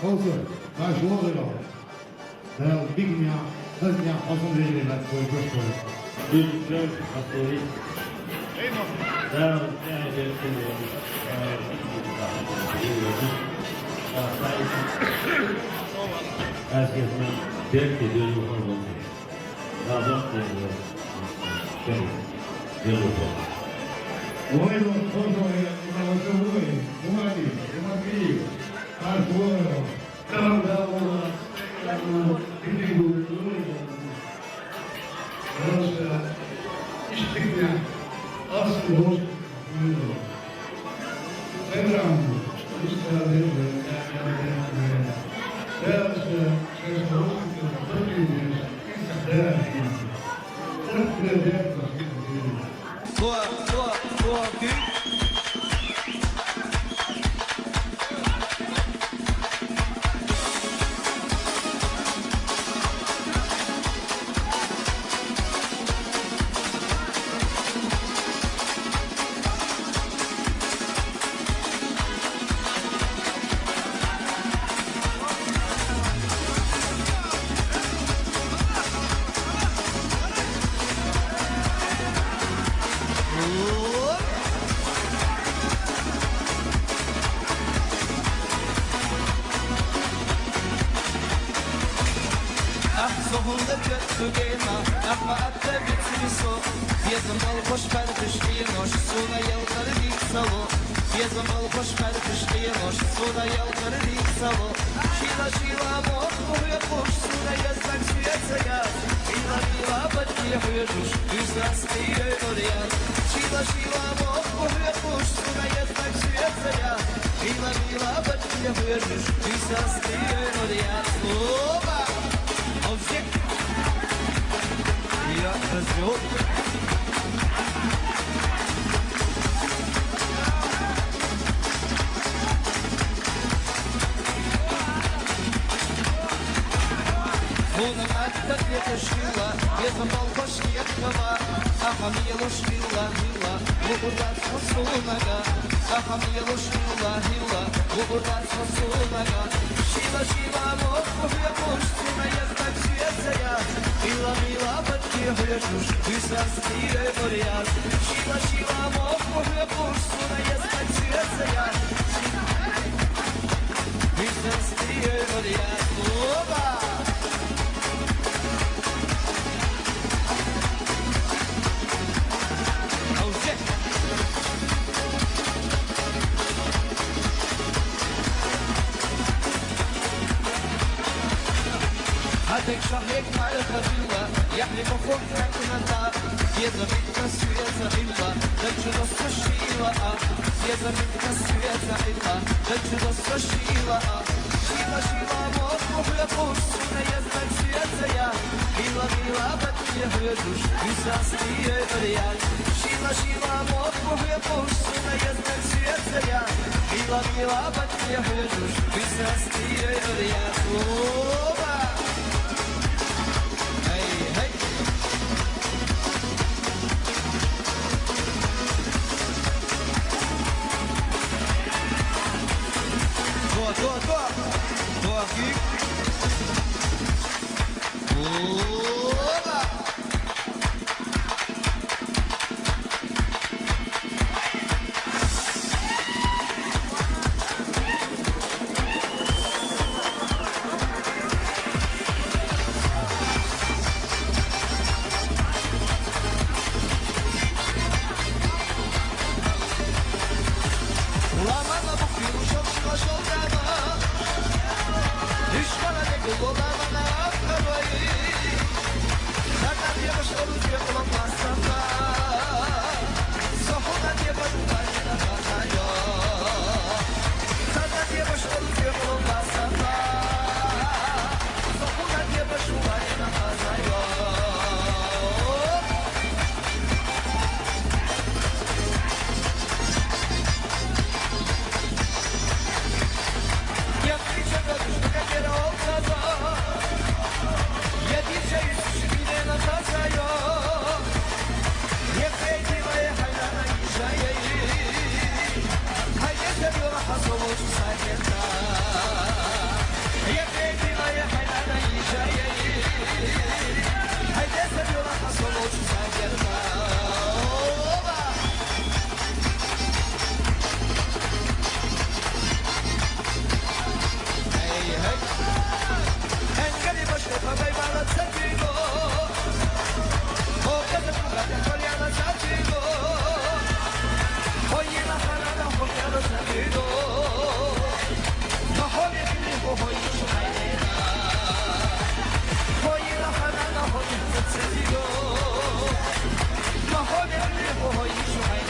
olsun. Karşı oluyor. Bir dünya, her dünya olsun rejimler koyuyor. Bir güzel atları. Devam herkesin terk ediyor olması. Razak ediyor. Bueno, todo una voz muy, muy, karşı oluyor. İstiklal, asıl hoş buyuruyor. Sevram, İsrail Boa, boa, boa, büyük. Sonunda kötü gema, ama atta bitmiso. Yazmalı hoş perdiş inoş, suna yalkarı dik salo. Yazmalı hoş perdiş inoş, suna yalkarı dik salo. Şila şila mok, muhya koş, suna yazdak süyetse ya. Şila şila batkiye huyuş, yüzden stiye oraya. Şila şila mok, muhya koş, suna yazdak süyetse ya. Şila şila batkiye huyuş, yüzden stiye oraya. Oba! Object. Ja, dat is goed. Bunun hatta yetişkiler, yazmalı hoş yakama. Aham yaluş hilla hilla, bu burada sosunaga. Aham yaluş hilla hilla, bu burada sosunaga. Şila şila mok, muhya koş, suna yazdak süyetse ya. Mila mila batkiye huyuş, yüzden stiye oraya. Şila şila mok, muhya koş, suna yazdak süyetse ya. Yüzden stiye oraya. Oba! هاتك شهيك مع الخبيلة يحلي مخوك حكمنا سيادة منك سيادة إلا دج نص الشيلة سيادة منك سيادة إلا دج نص الشيلة شيلة شيلة مطلوب يقوش سنة يزمك سيادة يا إلا إلا بدي يهجوش يساسي ريال شيلة شيلة مطلوب يقوش سنة يزمك سيادة يا إلا إلا بدي يهجوش يساسي ريال أوبا Tô aqui. Oba! Lamana bu filmu çok şulaş oldu. Düşmana ne kulağına ne aktarayı. Zaten yavaş olur diye kulaklarsan. Sahuna diye bakmayla bakaya. Zaten yavaş olur diye kulaklarsan. Sahuna diye bakmayla bakaya. Yedice yüz şüküne nasıl تزيدو ما هو اللي هو يشوف